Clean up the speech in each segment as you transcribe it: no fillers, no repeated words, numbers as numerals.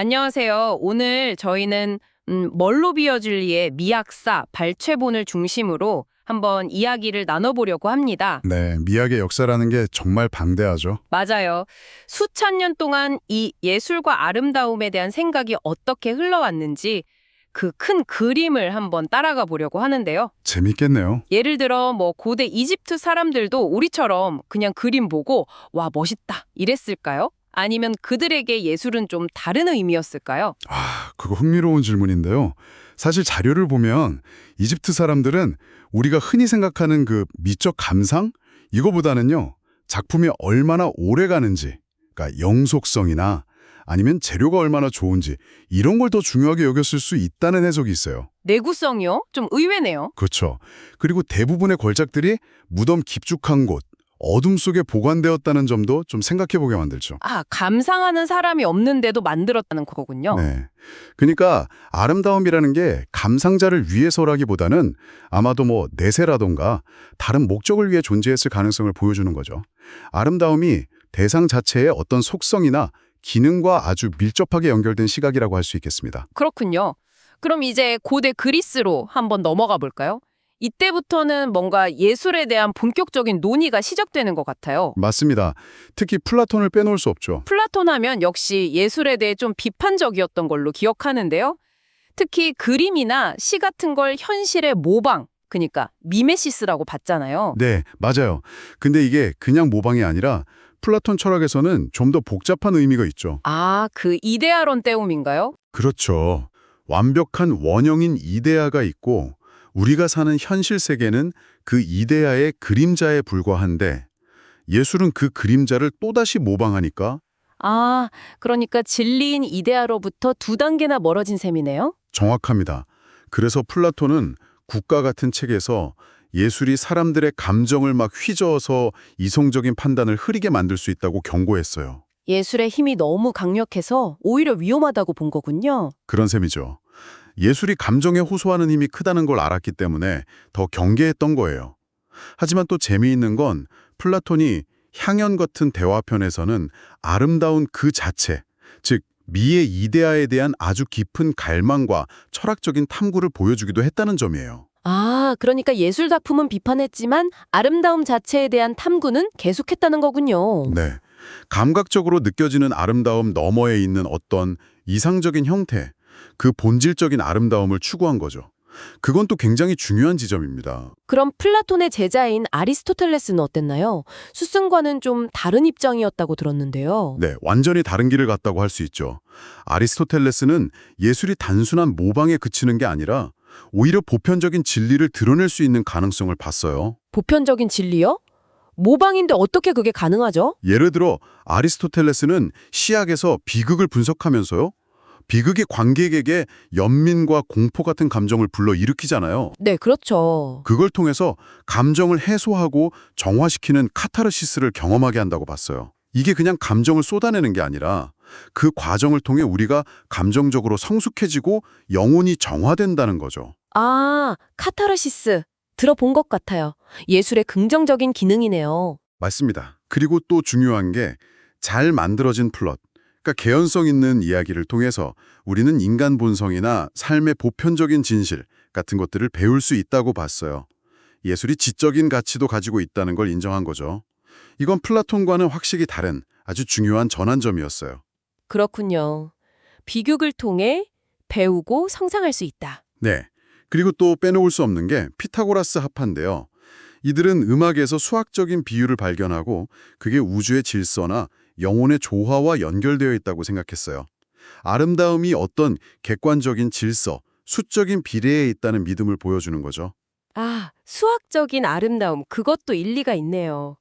안녕하세요. 오늘 저희는 멀로 비어줄리의 미학사 발췌본을 중심으로 한번 이야기를 나눠보려고 합니다. 네, 미학의 역사라는 게 정말 방대하죠. 맞아요. 수천 년 동안 이 예술과 아름다움에 대한 생각이 어떻게 흘러왔는지 그 큰 그림을 한번 따라가 보려고 하는데요. 재밌겠네요. 예를 들어 고대 이집트 사람들도 우리처럼 그냥 그림 보고 와 멋있다 이랬을까요? 아니면 그들에게 예술은 좀 다른 의미였을까요? 그거 흥미로운 질문인데요. 사실 자료를 보면 이집트 사람들은 우리가 흔히 생각하는 그 미적 감상? 이거보다는요, 작품이 얼마나 오래 가는지, 그러니까 영속성이나 아니면 재료가 얼마나 좋은지 이런 걸 더 중요하게 여겼을 수 있다는 해석이 있어요. 내구성이요? 좀 의외네요. 그렇죠. 그리고 대부분의 걸작들이 무덤 깊숙한 곳, 어둠 속에 보관되었다는 점도 좀 생각해보게 만들죠. 감상하는 사람이 없는데도 만들었다는 거군요. 네. 그러니까 아름다움이라는 게 감상자를 위해서라기보다는 아마도 내세라던가 다른 목적을 위해 존재했을 가능성을 보여주는 거죠. 아름다움이 대상 자체의 어떤 속성이나 기능과 아주 밀접하게 연결된 시각이라고 할 수 있겠습니다. 그렇군요. 그럼 이제 고대 그리스로 한번 넘어가 볼까요? 이때부터는 뭔가 예술에 대한 본격적인 논의가 시작되는 것 같아요. 맞습니다. 특히 플라톤을 빼놓을 수 없죠. 플라톤 하면 역시 예술에 대해 좀 비판적이었던 걸로 기억하는데요. 특히 그림이나 시 같은 걸 현실의 모방, 그러니까 미메시스라고 봤잖아요. 네, 맞아요. 근데 이게 그냥 모방이 아니라 플라톤 철학에서는 좀 더 복잡한 의미가 있죠. 그 이데아론 때움인가요? 그렇죠. 완벽한 원형인 이데아가 있고 우리가 사는 현실 세계는 그 이데아의 그림자에 불과한데 예술은 그 그림자를 또다시 모방하니까 그러니까 진리인 이데아로부터 두 단계나 멀어진 셈이네요? 정확합니다. 그래서 플라톤은 국가 같은 책에서 예술이 사람들의 감정을 막 휘저어서 이성적인 판단을 흐리게 만들 수 있다고 경고했어요. 예술의 힘이 너무 강력해서 오히려 위험하다고 본 거군요. 그런 셈이죠. 예술이 감정에 호소하는 힘이 크다는 걸 알았기 때문에 더 경계했던 거예요. 하지만 또 재미있는 건 플라톤이 향연 같은 대화편에서는 아름다운 그 자체, 즉 미의 이데아에 대한 아주 깊은 갈망과 철학적인 탐구를 보여주기도 했다는 점이에요. 그러니까 예술 작품은 비판했지만 아름다움 자체에 대한 탐구는 계속했다는 거군요. 네. 감각적으로 느껴지는 아름다움 너머에 있는 어떤 이상적인 형태, 그 본질적인 아름다움을 추구한 거죠. 그건 또 굉장히 중요한 지점입니다. 그럼 플라톤의 제자인 아리스토텔레스는 어땠나요? 스승과는 좀 다른 입장이었다고 들었는데요. 네, 완전히 다른 길을 갔다고 할 수 있죠. 아리스토텔레스는 예술이 단순한 모방에 그치는 게 아니라 오히려 보편적인 진리를 드러낼 수 있는 가능성을 봤어요. 보편적인 진리요? 모방인데 어떻게 그게 가능하죠? 예를 들어 아리스토텔레스는 시학에서 비극을 분석하면서요. 비극이 관객에게 연민과 공포 같은 감정을 불러일으키잖아요. 네, 그렇죠. 그걸 통해서 감정을 해소하고 정화시키는 카타르시스를 경험하게 한다고 봤어요. 이게 그냥 감정을 쏟아내는 게 아니라 그 과정을 통해 우리가 감정적으로 성숙해지고 영혼이 정화된다는 거죠. 카타르시스. 들어본 것 같아요. 예술의 긍정적인 기능이네요. 맞습니다. 그리고 또 중요한 게 잘 만들어진 플롯, 그러니까 개연성 있는 이야기를 통해서 우리는 인간 본성이나 삶의 보편적인 진실 같은 것들을 배울 수 있다고 봤어요. 예술이 지적인 가치도 가지고 있다는 걸 인정한 거죠. 이건 플라톤과는 확실히 다른 아주 중요한 전환점이었어요. 그렇군요. 비극을 통해 배우고 성장할 수 있다. 네. 그리고 또 빼놓을 수 없는 게 피타고라스 합파인데요. 이들은 음악에서 수학적인 비율을 발견하고 그게 우주의 질서나 영혼의 조화와 연결되어 있다고 생각했어요. 아름다움이 어떤 객관적인 질서, 수적인 비례에 있다는 믿음을 보여주는 거죠. 수학적인 아름다움, 그것도 일리가 있네요.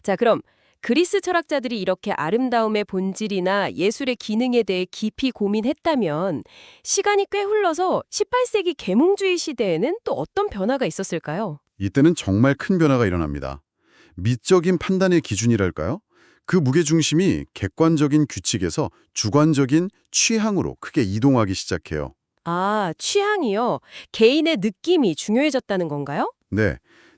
자, 그럼 그리스 철학자들이 이렇게 아름다움의 본질이나 예술의 기능에 대해 깊이 고민했다면 시간이 꽤 흘러서 18세기 계몽주의 시대에는 또 어떤 변화가 있었을까요? 이때는 정말 큰 변화가 일어납니다. 미적인 판단의 기준이랄까요? 그 무게중심이 객관적인 규칙에서 주관적인 취향으로 크게 이동하기 시작해요. 취향이요? 개인의 느낌이 중요해졌다는 건가요? 네,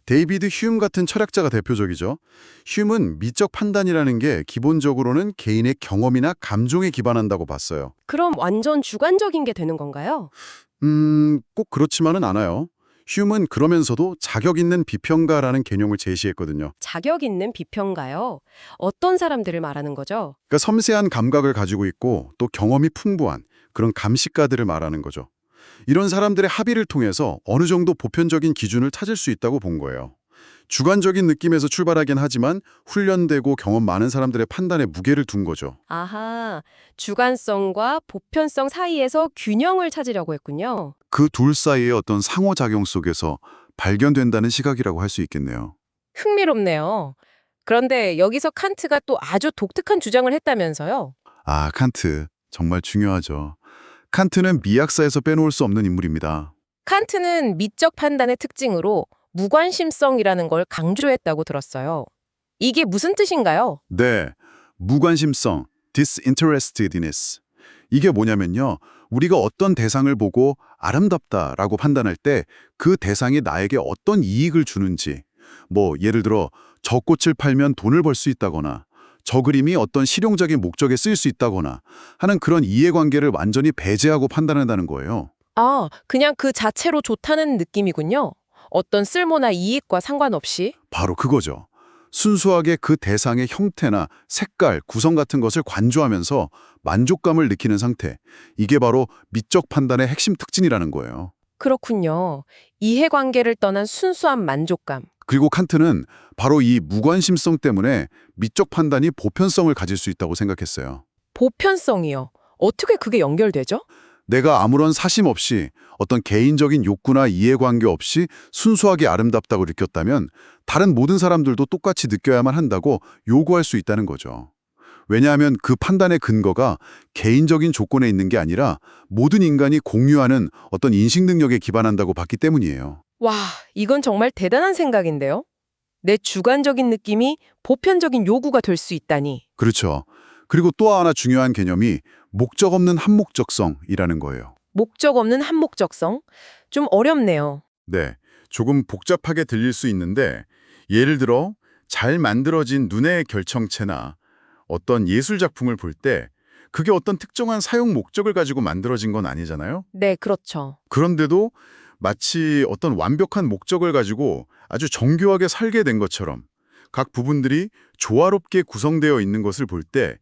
데이비드 휴움 같은 철학자가 대표적이죠. 휴움은 미적 판단이라는 게 기본적으로는 개인의 경험이나 감정에 기반한다고 봤어요. 그럼 완전 주관적인 게 되는 건가요? 꼭 그렇지만은 않아요. 휴움은 그러면서도 자격 있는 비평가라는 개념을 제시했거든요. 자격 있는 비평가요? 어떤 사람들을 말하는 거죠? 그러니까 섬세한 감각을 가지고 있고 또 경험이 풍부한 그런 감식가들을 말하는 거죠. 이런 사람들의 합의를 통해서 어느 정도 보편적인 기준을 찾을 수 있다고 본 거예요. 주관적인 느낌에서 출발하긴 하지만 훈련되고 경험 많은 사람들의 판단에 무게를 둔 거죠. 아하, 주관성과 보편성 사이에서 균형을 찾으려고 했군요. 그 둘 사이의 어떤 상호작용 속에서 발견된다는 시각이라고 할 수 있겠네요. 흥미롭네요. 그런데 여기서 칸트가 또 아주 독특한 주장을 했다면서요? 아, 칸트. 정말 중요하죠. 칸트는 미학사에서 빼놓을 수 없는 인물입니다. 칸트는 미적 판단의 특징으로 무관심성이라는 걸 강조했다고 들었어요. 이게 무슨 뜻인가요? 네, 무관심성, disinterestedness. 이게 뭐냐면요. 우리가 어떤 대상을 보고 아름답다라고 판단할 때 그 대상이 나에게 어떤 이익을 주는지, 예를 들어 저 꽃을 팔면 돈을 벌 수 있다거나 저 그림이 어떤 실용적인 목적에 쓰일 수 있다거나 하는 그런 이해관계를 완전히 배제하고 판단한다는 거예요. 아, 그냥 그 자체로 좋다는 느낌이군요. 어떤 쓸모나 이익과 상관없이. 바로 그거죠. 순수하게 그 대상의 형태나 색깔, 구성 같은 것을 관조하면서 만족감을 느끼는 상태. 이게 바로 미적 판단의 핵심 특징이라는 거예요. 그렇군요. 이해관계를 떠난 순수한 만족감. 그리고 칸트는 바로 이 무관심성 때문에 미적 판단이 보편성을 가질 수 있다고 생각했어요. 보편성이요. 어떻게 그게 연결되죠? 내가 아무런 사심 없이 어떤 개인적인 욕구나 이해관계 없이 순수하게 아름답다고 느꼈다면 다른 모든 사람들도 똑같이 느껴야만 한다고 요구할 수 있다는 거죠. 왜냐하면 그 판단의 근거가 개인적인 조건에 있는 게 아니라 모든 인간이 공유하는 어떤 인식 능력에 기반한다고 봤기 때문이에요. 와, 이건 정말 대단한 생각인데요. 내 주관적인 느낌이 보편적인 요구가 될 수 있다니. 그렇죠. 그리고 또 하나 중요한 개념이 목적 없는 한목적성이라는 거예요. 목적 없는 한목적성? 좀 어렵네요. 네, 조금 복잡하게 들릴 수 있는데 예를 들어 잘 만들어진 눈의 결정체나 어떤 예술 작품을 볼 때 그게 어떤 특정한 사용 목적을 가지고 만들어진 건 아니잖아요. 네, 그렇죠. 그런데도 마치 어떤 완벽한 목적을 가지고 아주 정교하게 설계된 것처럼 각 부분들이 조화롭게 구성되어 있는 것을 볼 때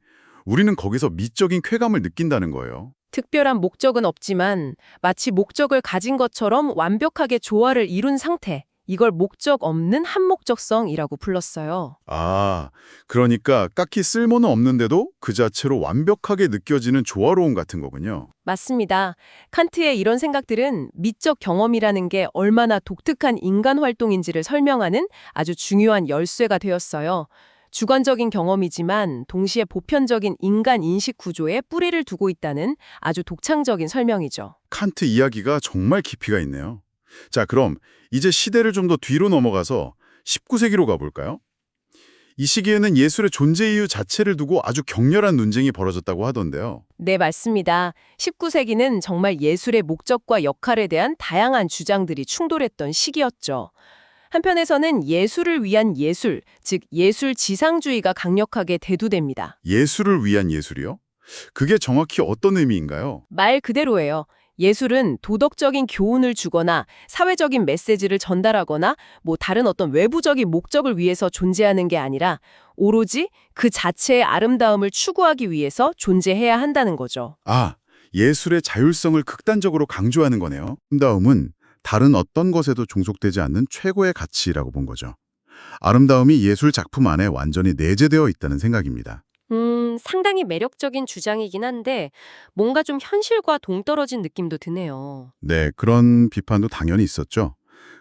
우리는 거기서 미적인 쾌감을 느낀다는 거예요. 특별한 목적은 없지만 마치 목적을 가진 것처럼 완벽하게 조화를 이룬 상태. 이걸 목적 없는 한목적성이라고 불렀어요. 아, 그러니까 딱히 쓸모는 없는데도 그 자체로 완벽하게 느껴지는 조화로움 같은 거군요. 맞습니다. 칸트의 이런 생각들은 미적 경험이라는 게 얼마나 독특한 인간 활동인지를 설명하는 아주 중요한 열쇠가 되었어요. 주관적인 경험이지만 동시에 보편적인 인간 인식 구조에 뿌리를 두고 있다는 아주 독창적인 설명이죠. 칸트 이야기가 정말 깊이가 있네요. 자, 그럼 이제 시대를 좀 더 뒤로 넘어가서 19세기로 가볼까요? 이 시기에는 예술의 존재 이유 자체를 두고 아주 격렬한 논쟁이 벌어졌다고 하던데요. 네, 맞습니다. 19세기는 정말 예술의 목적과 역할에 대한 다양한 주장들이 충돌했던 시기였죠. 한편에서는 예술을 위한 예술, 즉 예술 지상주의가 강력하게 대두됩니다. 예술을 위한 예술이요? 그게 정확히 어떤 의미인가요? 말 그대로예요. 예술은 도덕적인 교훈을 주거나 사회적인 메시지를 전달하거나 다른 어떤 외부적인 목적을 위해서 존재하는 게 아니라 오로지 그 자체의 아름다움을 추구하기 위해서 존재해야 한다는 거죠. 아, 예술의 자율성을 극단적으로 강조하는 거네요. 아름다움은 다른 어떤 것에도 종속되지 않는 최고의 가치라고 본 거죠. 아름다움이 예술 작품 안에 완전히 내재되어 있다는 생각입니다. 상당히 매력적인 주장이긴 한데 뭔가 좀 현실과 동떨어진 느낌도 드네요. 네, 그런 비판도 당연히 있었죠.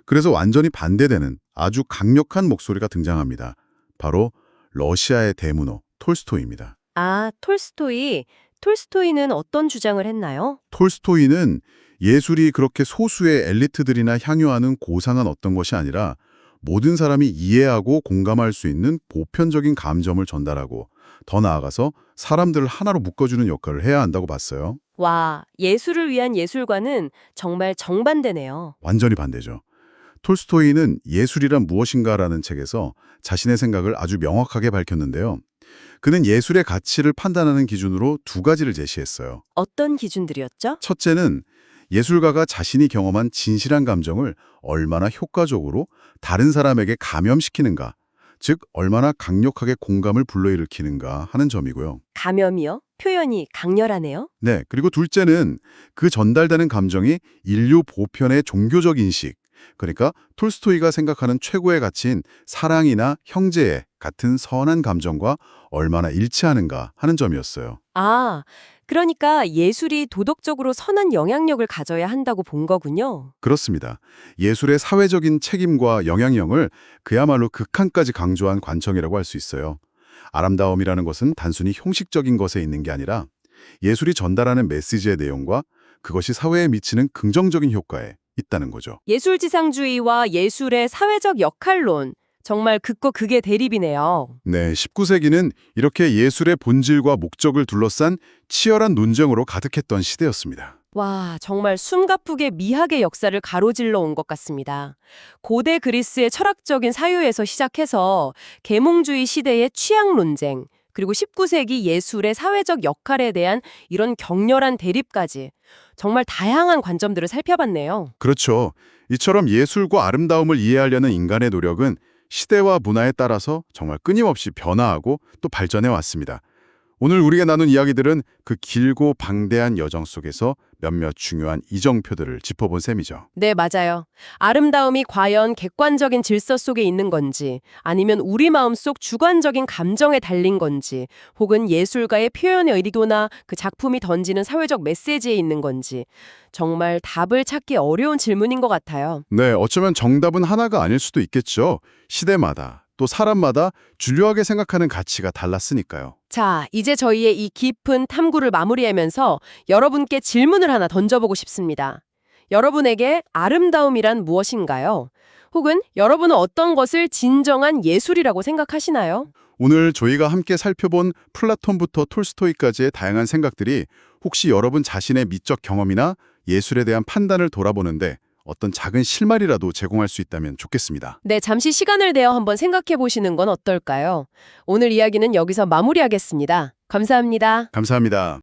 그래서 완전히 반대되는 아주 강력한 목소리가 등장합니다. 바로 러시아의 대문호 톨스토이입니다. 아, 톨스토이는 어떤 주장을 했나요? 톨스토이는 예술이 그렇게 소수의 엘리트들이나 향유하는 고상한 어떤 것이 아니라 모든 사람이 이해하고 공감할 수 있는 보편적인 감정을 전달하고 더 나아가서 사람들을 하나로 묶어주는 역할을 해야 한다고 봤어요. 와, 예술을 위한 예술과는 정말 정반대네요. 완전히 반대죠. 톨스토이는 예술이란 무엇인가라는 책에서 자신의 생각을 아주 명확하게 밝혔는데요. 그는 예술의 가치를 판단하는 기준으로 두 가지를 제시했어요. 어떤 기준들이었죠? 첫째는 예술가가 자신이 경험한 진실한 감정을 얼마나 효과적으로 다른 사람에게 감염시키는가, 즉 얼마나 강력하게 공감을 불러일으키는가 하는 점이고요. 감염이요? 표현이 강렬하네요. 네, 그리고 둘째는 그 전달되는 감정이 인류 보편의 종교적 인식, 그러니까 톨스토이가 생각하는 최고의 가치인 사랑이나 형제애 같은 선한 감정과 얼마나 일치하는가 하는 점이었어요. 아, 그러니까 예술이 도덕적으로 선한 영향력을 가져야 한다고 본 거군요. 그렇습니다. 예술의 사회적인 책임과 영향력을 그야말로 극한까지 강조한 관청이라고 할 수 있어요. 아름다움이라는 것은 단순히 형식적인 것에 있는 게 아니라 예술이 전달하는 메시지의 내용과 그것이 사회에 미치는 긍정적인 효과에 있다는 거죠. 예술지상주의와 예술의 사회적 역할론, 정말 극과 극의 대립이네요. 네, 19세기는 이렇게 예술의 본질과 목적을 둘러싼 치열한 논쟁으로 가득했던 시대였습니다. 와, 정말 숨가쁘게 미학의 역사를 가로질러 온 것 같습니다. 고대 그리스의 철학적인 사유에서 시작해서 계몽주의 시대의 취향 논쟁, 그리고 19세기 예술의 사회적 역할에 대한 이런 격렬한 대립까지 정말 다양한 관점들을 살펴봤네요. 그렇죠. 이처럼 예술과 아름다움을 이해하려는 인간의 노력은 시대와 문화에 따라서 정말 끊임없이 변화하고 또 발전해 왔습니다. 오늘 우리가 나눈 이야기들은 그 길고 방대한 여정 속에서 몇몇 중요한 이정표들을 짚어본 셈이죠. 네, 맞아요. 아름다움이 과연 객관적인 질서 속에 있는 건지, 아니면 우리 마음속 주관적인 감정에 달린 건지, 혹은 예술가의 표현의 의도나 그 작품이 던지는 사회적 메시지에 있는 건지, 정말 답을 찾기 어려운 질문인 것 같아요. 네, 어쩌면 정답은 하나가 아닐 수도 있겠죠. 시대마다 또 사람마다 주류하게 생각하는 가치가 달랐으니까요. 자, 이제 저희의 이 깊은 탐구를 마무리하면서 여러분께 질문을 하나 던져보고 싶습니다. 여러분에게 아름다움이란 무엇인가요? 혹은 여러분은 어떤 것을 진정한 예술이라고 생각하시나요? 오늘 저희가 함께 살펴본 플라톤부터 톨스토이까지의 다양한 생각들이 혹시 여러분 자신의 미적 경험이나 예술에 대한 판단을 돌아보는데 어떤 작은 실마리라도 제공할 수 있다면 좋겠습니다. 네, 잠시 시간을 내어 한번 생각해 보시는 건 어떨까요? 오늘 이야기는 여기서 마무리하겠습니다. 감사합니다. 감사합니다.